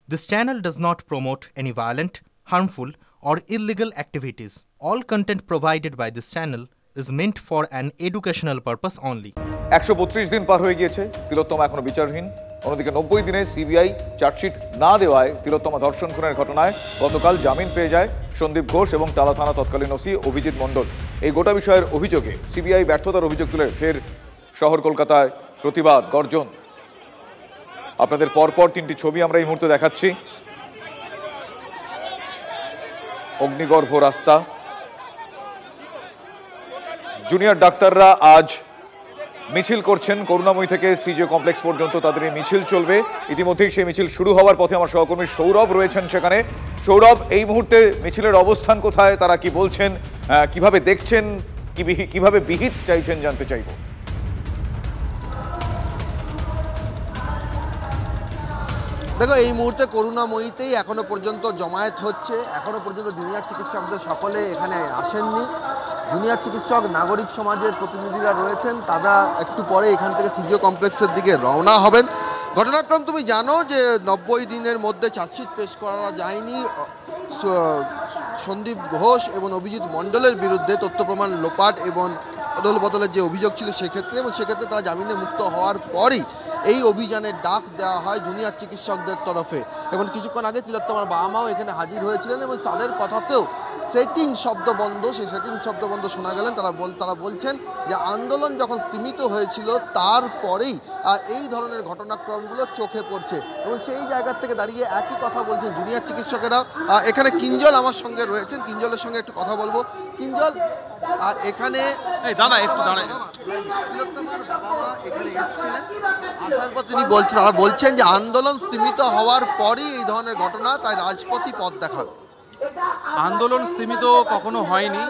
This channel does not promote any violent, harmful, or illegal activities. All content provided by this channel is meant for an educational purpose only. 132 দিন পার হয়ে গিয়েছে, তিলোত্তমা এখনো বিচারহীন। অন্যদিকে 90 দিনে CBI chargesheet না দেওয়ায় তিলোত্তমা ধর্ষণ খুনের ঘটনায় গতকাল জামিন পেয়ে যায় সন্দীপ ঘোষ এবং টালা থানা তৎকালীন ওসি অভিজিৎ মণ্ডল। এই গোটা বিষয়ের অভিযোগে সিবিআই ব্যর্থতার অভিযোগ তুলে ফের শহর কলকাতায় প্রতিবাদ গর্জন। আপনাদের পরপর তিনটি ছবি আমরা এই মুহূর্তে দেখাচ্ছি। অগ্নিগর্ভ রাস্তা, জুনিয়র ডাক্তাররা আজ মিছিল করছেন করুণাময়ী থেকে সিজিও কমপ্লেক্স পর্যন্ত। তাদের এই মিছিল চলবে। ইতিমধ্যেই সেই মিছিল শুরু হওয়ার পথে আমার সহকর্মী সৌরভ রয়েছেন সেখানে। সৌরভ, এই মুহূর্তে মিছিলের অবস্থান কোথায়, তারা কি বলছেন, কিভাবে দেখছেন, কিভাবে বিহিত চাইছেন জানতে চাইব। দেখো, এই মুহূর্তে করুণাময়ীতেই এখনো পর্যন্ত জমায়েত হচ্ছে। এখনো পর্যন্ত জুনিয়র চিকিৎসকদের সকলে এখানে আসেননি। জুনিয়র চিকিৎসক নাগরিক সমাজের প্রতিনিধিরা রয়েছেন, তারা একটু পরে এখান থেকে সিজিও কমপ্লেক্সের দিকে রওনা হবেন। ঘটনাক্রম তুমি জানো যে 90 দিনের মধ্যে চার্জশিট পেশ করা যায়নি সন্দীপ ঘোষ এবং অভিজিৎ মণ্ডলের বিরুদ্ধে তথ্য প্রমাণ লোপাট এবং অদল বদলের যে অভিযোগ ছিল সেক্ষেত্রে, এবং সেক্ষেত্রে তারা জামিনে মুক্ত হওয়ার পরই এই অভিযানের ডাক দেওয়া হয় জুনিয়র চিকিৎসকদের তরফে। এবং কিছুক্ষণ আগে তিলোত্তমার বাবা মাও এখানে হাজির হয়েছিলেন এবং তাদের কথাতেও সেটিং শব্দ বন্ধ, সেই সেটিং শব্দ বন্ধ শোনা গেলেন। তারা বলছেন যে আন্দোলন যখন স্তীমিত হয়েছিল তারপরেই এই ধরনের ঘটনাক্রমগুলো চোখে পড়ছে, এবং সেই জায়গার থেকে দাঁড়িয়ে একই কথা বলছেন জুনিয়র চিকিৎসকেরা। এখানে কিঞ্জল আমার সঙ্গে রয়েছেন, কিঞ্জলের সঙ্গে একটু কথা বলবো। কিঞ্জল, এখানে তিলোত্তমার বাবা মা এখানে এসেছিলেন, আসার পর তারা বলছেন যে আন্দোলন স্তীমিত হওয়ার পরই এই ধরনের ঘটনা, তাই রাজপথই পথ দেখাবে। আন্দোলন স্তীমিত কখনো হয়নি।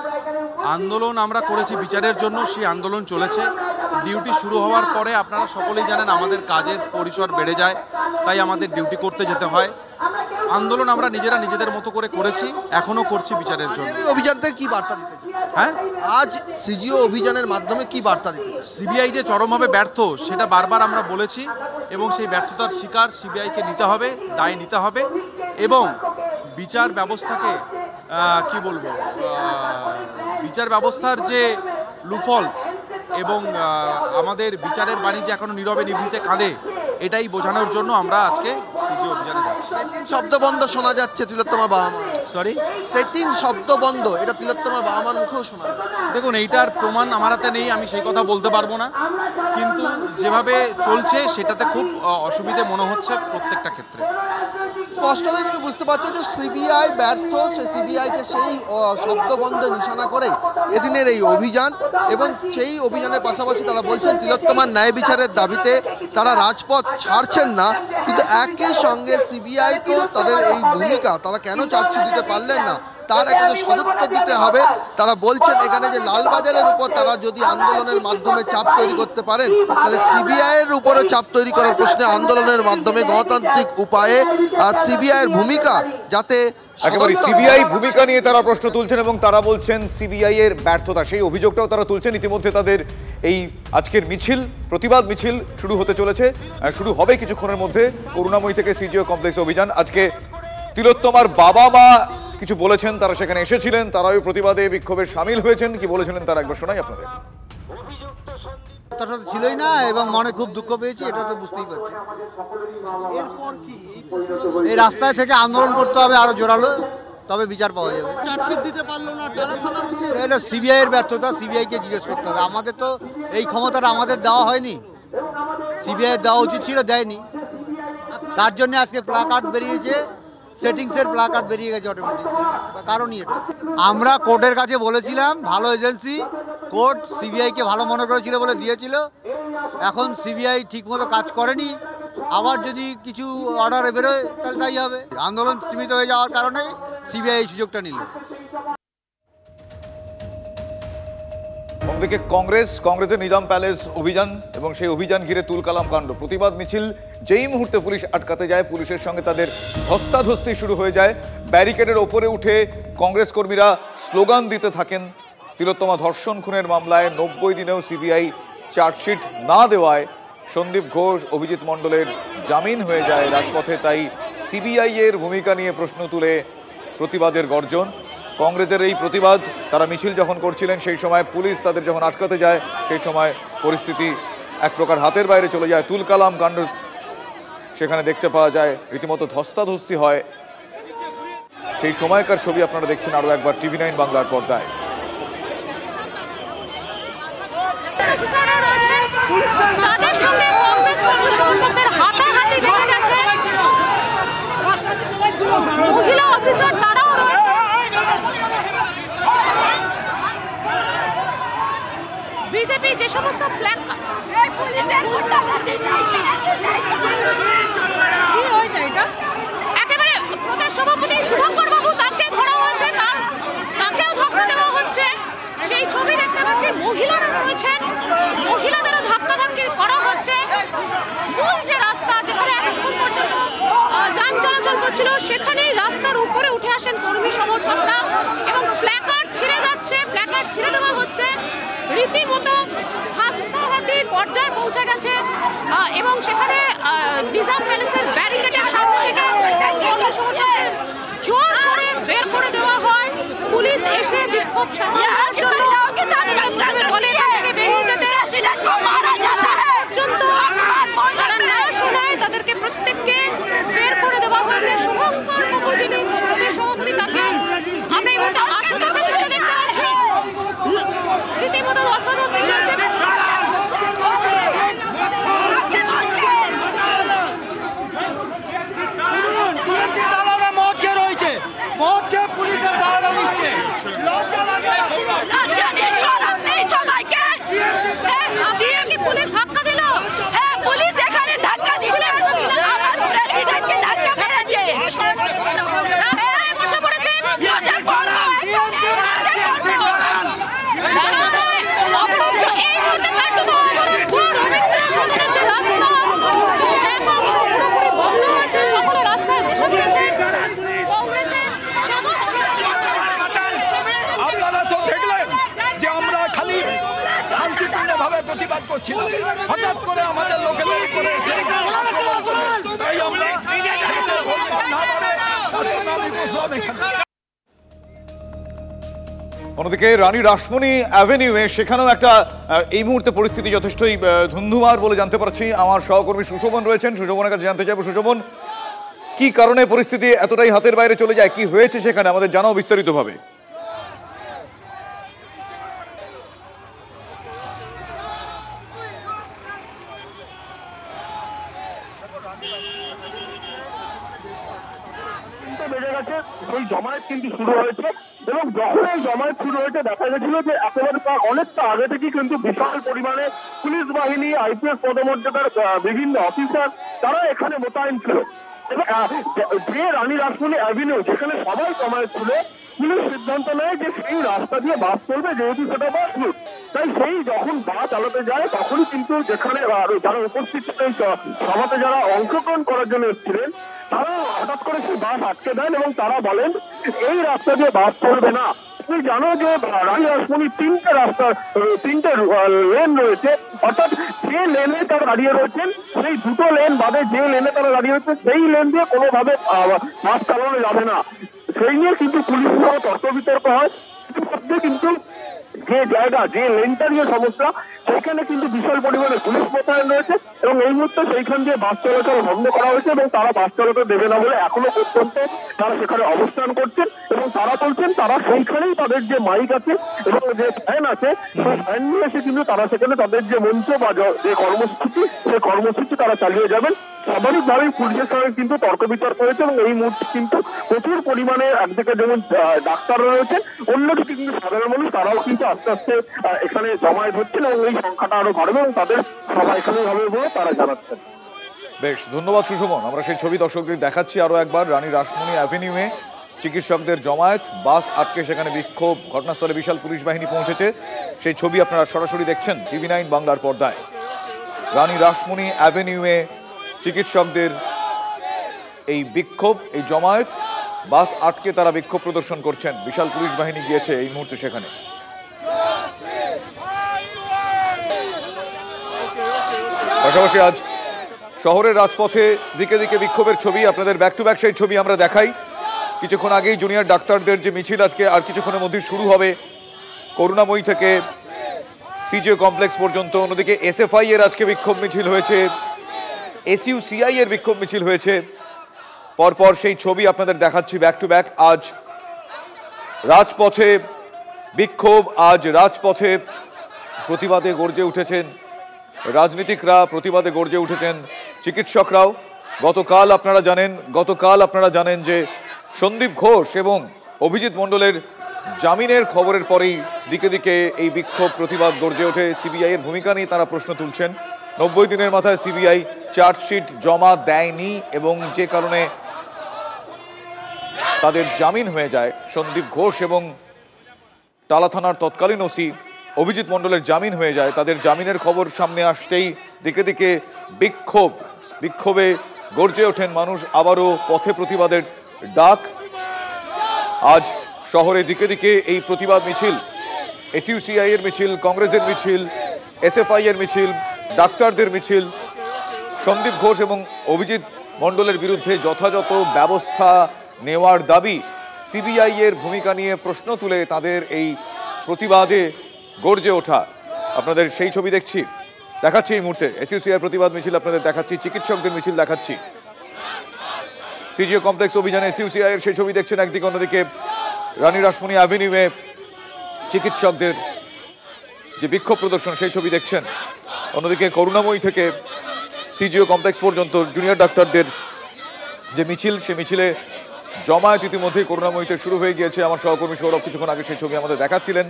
আন্দোলন আমরা করেছি বিচারের জন্য, সেই আন্দোলন চলেছে। ডিউটি শুরু হওয়ার পরে আপনারা সকলেই জানেন আমাদের কাজের পরিসর বেড়ে যায়, তাই আমাদের ডিউটি করতে যেতে হয়। আন্দোলন আমরা নিজেদের মতো করে করেছি, এখনো করছি বিচারের জন্য। অভিযান থেকে কি বার্তা দিতে? হ্যাঁ, আজ সিজিও অভিযানের মাধ্যমে কি বার্তা দিতে? সিবিআই যে চরমভাবে ব্যর্থ সেটা বারবার আমরা বলেছি, এবং সেই ব্যর্থতার শিকার সিবিআইকে নিতে হবে, দায় নিতে হবে, এবং বিচার ব্যবস্থাকে কি বলবো, বিচার ব্যবস্থার যে লুফলস এবং আমাদের বিচারের বাণিজ্য এখনো নীরবে নিভৃতে কাঁদে, এটাই বোঝানোর জন্য আমরা আজকে সিজিও অভিযানে যাচ্ছি। শব্দ বন্ধ শোনা যাচ্ছে তিলোত্তমার বাবা মা। সরি, সেটিং শব্দ বন্ধ, এটা তিলোত্তমার বাবা মার মুখেও শোনা। দেখুন, এইটার প্রমাণ আমার হাতে নেই, আমি সেই কথা বলতে পারবো না, কিন্তু যেভাবে চলছে সেটাতে খুব অসুবিধে মনে হচ্ছে প্রত্যেকটা ক্ষেত্রে। স্পষ্টতই তুমি বুঝতে পারছো যে সিবিআই ব্যর্থ, সেই সিবিআইকে সেই শব্দ বন্ধে নিশানা করে এদিনের এই অভিযান, এবং সেই অভিযানের পাশাপাশি তারা বলছেন তিলোত্তমার ন্যায় বিচারের দাবিতে তারা রাজপথ ছাড়ছেন না। কিন্তু একই সঙ্গে সিবিআইকেও তাদের এই ভূমিকা, তারা কেন চার্জশিট দিতে পারলেন না তার একটা যে সদুত্তর দিতে হবে। তারা বলছেন এখানে যে লালবাজারের উপর তারা যদি আন্দোলনের মাধ্যমে চাপ তৈরি করতে পারেন, তাহলে সিবিআইয়ের উপরে চাপ তৈরি করার প্রশ্নে আন্দোলনের মাধ্যমে গণতান্ত্রিক উপায়ে সিবিআইয়ের ভূমিকা যাতে একেবারে সিবিআই ভূমিকা নিয়ে তারা প্রশ্ন তুলছেন, এবং তারা বলছেন সিবিআই এর ব্যর্থতা, সেই অভিযোগটাও তারা তুলছেন। ইতিমধ্যে তাদের এই আজকের মিছিল, প্রতিবাদ মিছিল শুরু হতে চলেছে, শুরু হবে কিছুক্ষণের মধ্যে। করুণাময়ী থেকে সিজিও কমপ্লেক্স অভিযান। আজকে তিলোত্তমার বাবা মা কিছু বলেছেন, তারা সেখানে এসেছিলেন, তারাও প্রতিবাদে বিক্ষোভে সামিল হয়েছেন। কি বলেছিলেন তারা একবার শোনাই আপনাদের। ছিলই না, এবং মনে খুব দুঃখ পেয়েছি, এটা তো বুঝতেই পারছি। এরপর কি এই রাস্তায় থেকে আন্দোলন করতে হবে আরো জোরালো, তবে বিচার পাওয়া যাবে। চার্জশিট দিতে পারলো না, এটা সিবিআই এর ব্যর্থতা, সিবিআই কে জিজ্ঞেস করতে হবে। আমাদের তো এই ক্ষমতাটা আমাদের দেওয়া হয়নি, সিবিআই দেওয়া উচিত ছিল, দেয়নি। তার জন্য আজকে প্লাকার্ড বেরিয়েছে, সেটিংসের প্লাকার্ড বেরিয়ে গেছে অটোমেটিক, কারণই এটা। আমরা কোর্টের কাছে বলেছিলাম, ভালো এজেন্সি, কোর্ট সিবিআইকে ভালো মনে করেছিল বলে দিয়েছিল। এখন সিবিআই ঠিকমতো কাজ করেনি, আবার যদি কিছু অর্ডার বেরোয় তাহলে তাই হবে। আন্দোলন সীমিত হয়ে যাওয়ার কারণে সিবিআই এই সুযোগটা নিল। অন্যদিকে কংগ্রেসের নিজাম প্যালেস অভিযান এবং সেই অভিযান ঘিরে তুলকালাম কাণ্ড। প্রতিবাদ মিছিল যেই মুহূর্তে পুলিশ আটকাতে যায়, পুলিশের সঙ্গে তাদের ধস্তাধস্তি শুরু হয়ে যায়। ব্যারিকেডের ওপরে উঠে কংগ্রেস কর্মীরা স্লোগান দিতে থাকেন। তিলোত্তমা ধর্ষণ খুনের মামলায় 90 দিনেও সিবিআই চার্জশিট না দেওয়ায় সন্দীপ ঘোষ, অভিজিৎ মণ্ডলের জামিন হয়ে যায় রাজপথে। তাই সিবিআই এর ভূমিকা নিয়ে প্রশ্ন তুলে প্রতিবাদের গর্জন। কংগ্রেসের এই প্রতিবাদ, তারা মিছিল যখন করছিলেন সেই সময় পুলিশ তাদের যখন আটকাতে যায়, সেই সময় পরিস্থিতি এক প্রকার হাতের বাইরে চলে যায়। তুলকালাম কাণ্ড সেখানে দেখতে পাওয়া যায়, রীতিমতো ধস্তাধস্তি হয়। সেই সময়কার ছবি আপনারা দেখছেন আরও একবার TV9 বাংলার পর্দায়। তাদের সঙ্গে কংগ্রেস কর্মসমর্থকদের হাতাহাতি বেড়ে গেছে। মহিলা অফিসার তারাও রয়েছে। বিজেপি যে সমস্ত একেবারে প্রদেশ সভাপতি শুভঙ্কর বাবু, তাকে ধরা হয়েছে, তাকেও ধাক্কা দেওয়া হচ্ছে। সেই ছবি দেখতে পাচ্ছি, মহিলারা রয়েছেন, মহিলাদেরও ধাক্কাধাক্কি করা হচ্ছে। মূল যে রাস্তা যেখানে এতক্ষণ পর্যন্ত যান চলাচল করছিল, সেখানেই রাস্তার উপরে উঠে আসেন কর্মী সমর্থকরা এবং প্ল্যাকার্ড ছিঁড়ে যাচ্ছে, প্ল্যাকার্ড ছিঁড়ে দেওয়া হচ্ছে। রীতিমতো হাতাহাতির পর্যায়ে পৌঁছে গেছে এবং সেখানে নিজাম প্যালেসের ব্যারিকেডের সামনে থেকে কর্মী সমর্থকদের জোর করে বের করে দেওয়া হয়। পুলিশ এসে বিক্ষোভ সামলানোর জন্য বলে এখান থেকে বেরিয়ে যেতে পর্যন্ত তারা না শোনায় তাদেরকে প্রত্যেককে বের করে দেওয়া হয়েছে। শুভঙ্কর বাবু যিনি প্রদেশ সভাপতি, তাকে আমরা এই মুহূর্তে আশুতোষের সাথে দেখতে পাচ্ছি। রীতিমতো ধস্তাধস্তি চলছে। পুলিশ ধাক্কা দিল, পুলিশ এখানে ধাক্কা দিচ্ছে, বসে পড়েছেন। রাস্তায় অবরুদ্ধ, এই মুহূর্তে কার্যত অবরুদ্ধ রবীন্দ্র সদনের যে রাস্তা, সেটা এক অংশ পুরোপুরি বন্ধ হয়েছে। সকলে রাস্তায় বসে পড়েছেন। কংগ্রেসের আপনারা তো দেখলেন যে আমরা খালি শান্তিপূর্ণভাবে প্রতিবাদ করছিলাম, হঠাৎ করে আমাদের লোকেদের উপরে এসে তাই আমরা অন্যদিকে রানী রাসমণি অ্যাভিনিউয়ে সেখানেও একটা এই মুহূর্তে পরিস্থিতি যথেষ্টই ধুন্ধুমার বলে জানতে পারছি। আমার সহকর্মী সুশোভন রয়েছেন, সুশোভনের কাছে জানতে চাইবো। সুশোভন, কি কারণে পরিস্থিতি এতটাই হাতের বাইরে চলে যায়, কি হয়েছে সেখানে আমাদের জানাও বিস্তারিতভাবে। বেড়ে গেছে, সেই জমায়েত কিন্তু শুরু হয়েছে এবং যখন এই জমায়েত শুরু হয়েছে দেখা গেছিল যে একেবারে অনেকটা আগে থেকেই কিন্তু বিশাল পরিমাণে পুলিশ বাহিনী, IPS পদমর্যাদার বিভিন্ন অফিসার তারা এখানে মোতায়েন ছিল। এবং যে রানী রাসমণি অ্যাভিনিউ যেখানে সবাই জমায়েত ছিল, পুলিশ সিদ্ধান্ত নেয় যে সেই রাস্তা দিয়ে বাস চলবে, যেহেতু সেটা বাস রুট। তাই সেই যখন বাস চালাতে যায় তখনই কিন্তু যেখানে যারা উপস্থিত ছিলেন, সভাতে যারা অংশগ্রহণ করার জন্য এসেছিলেন, তারা হঠাৎ করে সেই বাস আটকে দেন এবং তারা বলেন এই রাস্তা দিয়ে বাস চলবে না। তুমি জানো যে রানী রাসমণি তিনটে লেন রয়েছে, অর্থাৎ যে লেনে তারা দাঁড়িয়ে রয়েছেন সেই দুটো লেন বাদে যে লেনে তারা দাঁড়িয়ে রয়েছে সেই লেন দিয়ে কোনোভাবে বাস চালানো যাবে না। সেই নিয়ে কিন্তু পুলিশের সঙ্গে তর্ক বিতর্ক হয়। ইতিমধ্যে কিন্তু যে জায়গা, যে লেনটা নিয়ে সমস্যা, সেখানে কিন্তু বিশাল পরিমাণে পুলিশ মোতায়েন রয়েছে এবং এই মুহূর্তে সেইখান দিয়ে বাস চলাচল বন্ধ করা হয়েছে এবং তারা বাস চলাচল দেবে না বলে এখনো পর্যন্ত তারা সেখানে অবস্থান করছেন এবং তারা বলছেন তারা সেইখানেই তাদের যে মাইক আছে এবং যে ফ্যান আছে, সেই ফ্যান নিয়ে এসে কিন্তু তারা সেখানে তাদের যে মঞ্চ বা যে কর্মসূচি, সেই কর্মসূচি তারা চালিয়ে যাবেন। স্বাভাবিকভাবেই পুলিশের সঙ্গে কিন্তু তর্ক বিতর্ক হয়েছে এবং এই মুহূর্তে কিন্তু প্রচুর পরিমাণে একদিকে যেমন ডাক্তাররা রয়েছেন, অন্যদিকে কিন্তু সাধারণ মানুষ তারাও কিন্তু আস্তে আস্তে এখানে জমায়েত হচ্ছেন এবং এই সংখ্যাটা আরো বাড়বে এবং তাদের সবাই এখানেই হবে বলে তারা জানাচ্ছেন। বেশ, ধন্যবাদ সুশোভন। আমরা সেই ছবি দর্শকদের দেখাচ্ছি আরো একবার। রানী রাসমণি অ্যাভিনিউয়ে চিকিৎসকদের জমায়েত, বাস আটকে সেখানে বিক্ষোভ, ঘটনাস্থলে বিশাল পুলিশ বাহিনী পৌঁছেছে। সেই ছবি আপনারা সরাসরি দেখছেন TV9 বাংলার পর্দায়। রানী রাসমণি অ্যাভিনিউয়ে চিকিৎসকদের এই বিক্ষোভ, এই জমায়েত, বাস আটকে তারা বিক্ষোভ প্রদর্শন করছেন। বিশাল পুলিশ বাহিনী গিয়েছে এই মুহূর্তে সেখানে। পাশাপাশি আজ শহরের রাজপথে দিকে দিকে বিক্ষোভের ছবি, আপনাদের ব্যাক টু ব্যাক সেই ছবি আমরা দেখাই। কিছুক্ষণ আগেই জুনিয়র ডাক্তারদের যে মিছিল আজকে আর কিছুক্ষণের মধ্যেই শুরু হবে করুণাময়ী থেকে সিজিও কমপ্লেক্স পর্যন্ত। অন্যদিকে এসএফআই এর আজকে বিক্ষোভ মিছিল হয়েছে, এসইউসিআই এর বিক্ষোভ মিছিল হয়েছে। পরপর সেই ছবি আপনাদের দেখাচ্ছি ব্যাক টু ব্যাক। আজ রাজপথে বিক্ষোভ, আজ রাজপথে প্রতিবাদে গর্জে উঠেছেন রাজনীতিকরা, প্রতিবাদে গর্জে উঠেছেন চিকিৎসকরাও। গতকাল আপনারা জানেন যে সন্দীপ ঘোষ এবং অভিজিৎ মণ্ডলের জামিনের খবরের পরেই দিকে দিকে এই বিক্ষোভ প্রতিবাদ গর্জে ওঠে। সিবিআই এর ভূমিকা নিয়ে তারা প্রশ্ন তুলছেন। 90 দিনের মাথায় সিবিআই চার্জশিট জমা দেয়নি এবং যে কারণে তাদের জামিন হয়ে যায়। সন্দীপ ঘোষ এবং টালা থানার তৎকালীন ওসি অভিজিৎ মণ্ডলের জামিন হয়ে যায়। তাদের জামিনের খবর সামনে আসতেই দিকে দিকে বিক্ষোভে গর্জে ওঠেন মানুষ। আবারও পথে প্রতিবাদের ডাক। আজ শহরে দিকে দিকে এই প্রতিবাদ মিছিল, এসইউসিআই এর মিছিল, কংগ্রেসের মিছিল, এসএফআই এর মিছিল, ডাক্তারদের মিছিল। সন্দীপ ঘোষ এবং অভিজিৎ মণ্ডলের বিরুদ্ধে যথাযথ ব্যবস্থা নেওয়ার দাবি, সিবিআই এর ভূমিকা নিয়ে প্রশ্ন তুলে তাদের এই প্রতিবাদে গর্জে ওঠা। আপনাদের সেই ছবি দেখাচ্ছি এই মুহূর্তে। এসইউসিআই প্রতিবাদ মিছিল আপনাদের দেখাচ্ছি, চিকিৎসকদের মিছিল দেখাচ্ছি। সিজিও কমপ্লেক্স অভিযানে এসইউসিআই এর সেই ছবি দেখছেন একদিকে, অন্যদিকে রানী রাসমণি অ্যাভিনিউয়ে চিকিৎসকদের যে বিক্ষোভ প্রদর্শন সেই ছবি দেখছেন। অন্যদিকে করুণাময়ী থেকে সিজিও কমপ্লেক্স পর্যন্ত জুনিয়র ডাক্তারদের যে মিছিল, সেই মিছিলে জমায়েত ইতিমধ্যেই করুণাময়ীতে শুরু হয়ে গিয়েছে। আমার সহকর্মী সৌরভ কিছুক্ষণ আগে সেই ছবি আমাদের দেখাচ্ছিলেন।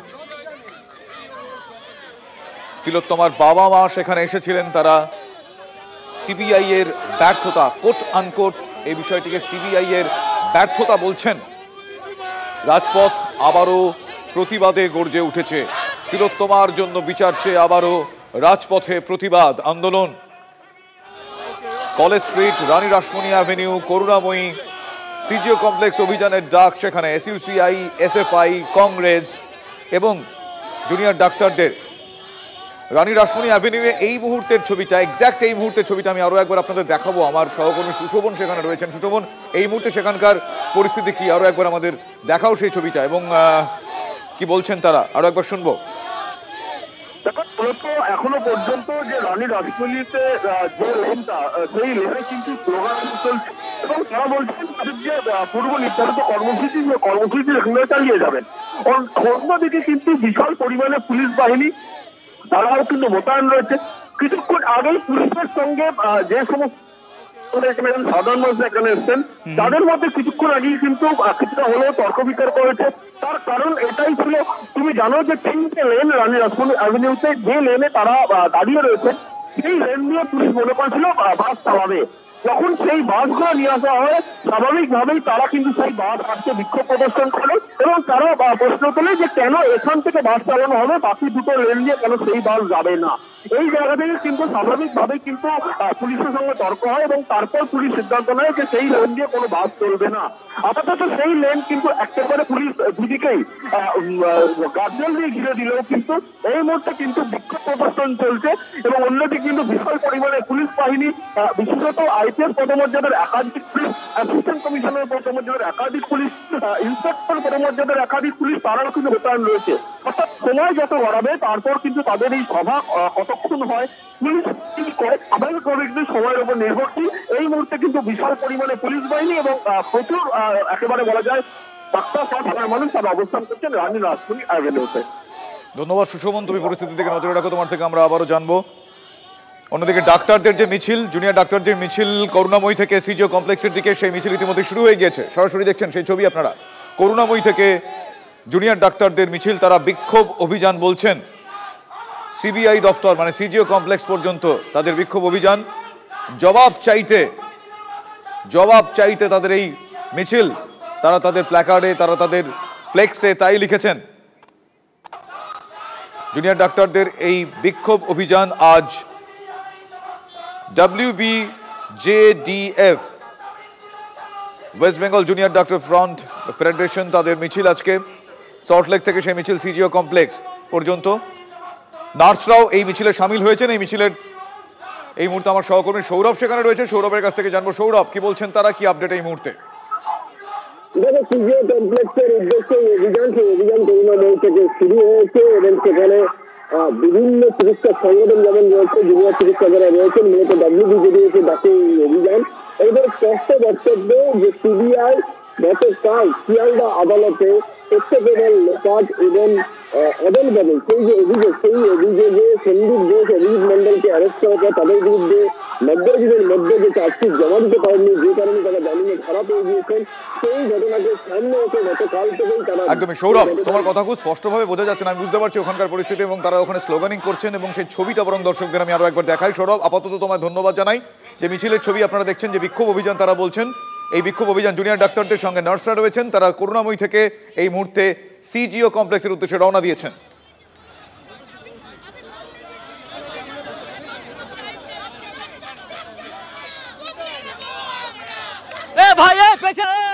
তিলোত্তমার বাবা মা সেখানে এসেছিলেন। তারা সিবিআই এর ব্যর্থতা, কোট আনকোট এই বিষয়টিকে সিবিআই এর ব্যর্থতা বলছেন। রাজপথ আবারও প্রতিবাদে গর্জে উঠেছে। তিলোত্তমার জন্য বিচার চেয়ে আবারও রাজপথে প্রতিবাদ আন্দোলন। কলেজ স্ট্রিট, রানী রাসমণি অ্যাভিনিউ, করুণাময়ী, সিজিও কমপ্লেক্স অভিযানের ডাক সেখানে এসইউসিআই, এসএফআই, কংগ্রেস এবং জুনিয়র ডাক্তারদের। রানী রাসমণি অ্যাভিনিউয়ে এই মুহূর্তের ছবিটা, এক্স্যাক্ট এই মুহূর্তের ছবিটা আমি আরও একবার আপনাদের দেখাবো। আমার সহকর্মী সুশোভন সেখানে রয়েছেন। সুশোভন, এই মুহূর্তে সেখানকার পরিস্থিতি কি আরও একবার আমাদের দেখাও সেই ছবিটা, এবং কি বলছেন তারা আরও একবার শুনবো। এখনো পর্যন্ত যে রানী রাসমণিতে যে লেনটা, সেই লেনে কিন্তু স্লোগান চলছে এবং তারা বলছেন তাদের যে পূর্ব নির্ধারিত কর্মসূচি, যে কর্মসূচি এখানে চালিয়ে যাবেন। অন্যদিকে কিন্তু বিশাল পরিমাণে পুলিশ বাহিনী তারাও কিন্তু মোতায়েন রয়েছে। কিছুক্ষণ আগেই পুলিশের সঙ্গে যে সমস্ত সাধারণ মানুষ এখানে এসছেন তাদের মধ্যে কিছুক্ষণ আগেই কিন্তু কিছুটা হলেও তর্ক বিতর্ক হয়েছে। তার কারণ এটাই ছিল, তুমি জানো যে 3টে লেন রানী রাসমণি অ্যাভিনিউতে, যে লেনে তারা দাঁড়িয়ে রয়েছে সেই লেন নিয়ে পুলিশ মনে করছিল বাস চালাবে। যখন সেই বাসগুলো নিয়ে আসা হয়, স্বাভাবিকভাবেই তারা কিন্তু সেই বাস আজকে বিক্ষোভ প্রদর্শন করে এবং তারা প্রশ্ন তোলে যে কেন এখান থেকে বাস চালানো হবে, বাকি দুটো লেন দিয়ে কেন সেই বাস যাবে না। এই জায়গা থেকে কিন্তু স্বাভাবিকভাবেই কিন্তু পুলিশের সঙ্গে তর্ক হয় এবং তারপর পুলিশ সিদ্ধান্ত নেয় যে সেই লেন দিয়ে কোনো বাস চলবে না। আপাতত সেই লেন কিন্তু একেবারে পুলিশ দুদিকেই গার্ডওয়াল দিয়ে ঘিরে দিলেও কিন্তু এই মুহূর্তে কিন্তু বিক্ষোভ প্রদর্শন চলছে এবং অন্যদিকে কিন্তু বিশাল পরিমাণে পুলিশ বাহিনী, বিশেষত আইপিএস পদমর্যাদার একাধিক পুলিশ, অ্যাসিস্ট্যান্ট কমিশনার পদমর্যাদার একাধিক পুলিশ, ইন্সপেক্টর পদমর্যাদার একাধিক পুলিশ, তারাও কিন্তু মোতায়েন রয়েছে। অর্থাৎ সময় যত বাড়াবে তারপর কিন্তু তাদের এই সভা কতক্ষণ হয়, পুলিশ কি করে, স্বাভাবিকভাবে কিন্তু সময়ের উপর নির্ভরশীল। এই মুহূর্তে কিন্তু বিশাল পরিমাণে পুলিশ বাহিনী এবং প্রচুর একেবারে বলা যায় ডাক্তার সহ সাধারণ মানুষ তারা অবস্থান করছেন রানী রাসমণি অ্যাভিনিউতে। ধন্যবাদ সুশোভন, তুমি পরিস্থিতি থেকে নজরে রাখো, তোমার থেকে আমরা আবারও জানবো। অন্যদিকে ডাক্তারদের যে মিছিল, জুনিয়র ডাক্তারদের মিছিল করুণাময়ী থেকে সিজিও কমপ্লেক্সের দিকে, সেই মিছিল ইতিমধ্যে শুরু হয়ে গিয়েছে। সরাসরি দেখছেন সেই ছবি আপনারা। করুণাময়ী থেকে জুনিয়র ডাক্তারদের মিছিল, তারা বিক্ষোভ অভিযান বলছেন। সিবিআই দফতর মানে সিজিও কমপ্লেক্স পর্যন্ত তাদের বিক্ষোভ অভিযান। জবাব চাইতে তাদের এই মিছিল। তারা তাদের প্ল্যাকার্ডে, তারা তাদের ফ্লেক্সে তাই লিখেছেন। জুনিয়র ডাক্তারদের এই বিক্ষোভ অভিযান আজ WBJDF West Bengal junior doctor front federation, তাদের মিছিল আজকে সল্টলেক থেকে সেই মিছিল সিজিও কমপ্লেক্স পর্যন্ত। নার্সরাও এই মিছিলে সামিল হয়েছেন। এই মিছিলের এই মুহূর্তে আমার সহকর্মী সৌরভ সেখানে রয়েছে, সৌরভের কাছ থেকে জানবো। সৌরভ, কি বলছেন তারা, কি আপডেট এই মুহূর্তে? দেখো, সিজিও কমপ্লেক্সের উদ্দেশ্যে অভিযান করুণাময়ী থেকে শুরু হয়েছে এবং সেখানে বিভিন্ন চিকিৎসক সংগঠন যেমন রয়েছে, জুনিয়র চিকিৎসকেরা রয়েছেন, মূলত WBJDS ডাকে এই অভিযান। এদের স্পষ্ট বক্তব্য যে সিবিআই গতকাল শিয়ালদা আদালতে তথ্যপ্রমাণ লোপাট এবং অদলবদল সেই যে অভিযোগে সন্দীপ ঘোষ, অভিজিৎ মন্ডলকে অ্যারেস্ট করার পর তাদের বিরুদ্ধে 90 দিনের মধ্যে যে চার্জশিট জমা দিতে পারেননি, যে কারণে তারা জামিনে ধরা পেয়ে গিয়েছেন, সেই ঘটনাকে সামনে এসে গতকাল থেকেই তারা একদমই। সৌরভ, তোমার কথা খুব স্পষ্টভাবে বোঝা যাচ্ছে না, আমি বুঝতে পারছি ওখানকার পরিস্থিতি এবং তারা ওখানে স্লোগানিং করছেন এবং সেই ছবিটা বরং দর্শকদের আমি আরো একবার দেখাই। সৌরভ, আপাতত তোমায় ধন্যবাদ জানাই। যে মিছিলের ছবি আপনারা দেখছেন, যে বিক্ষোভ অভিযান তারা বলছেন, এই বিক্ষোভ অভিযান জুনিয়র ডাক্তারদের সঙ্গে নার্সরা রয়েছেন, তারা করুণাময়ী থেকে এই মুহূর্তে সিজিও কমপ্লেক্সের উদ্দেশ্যে রওনা দিয়েছেন। ভাই পেছনে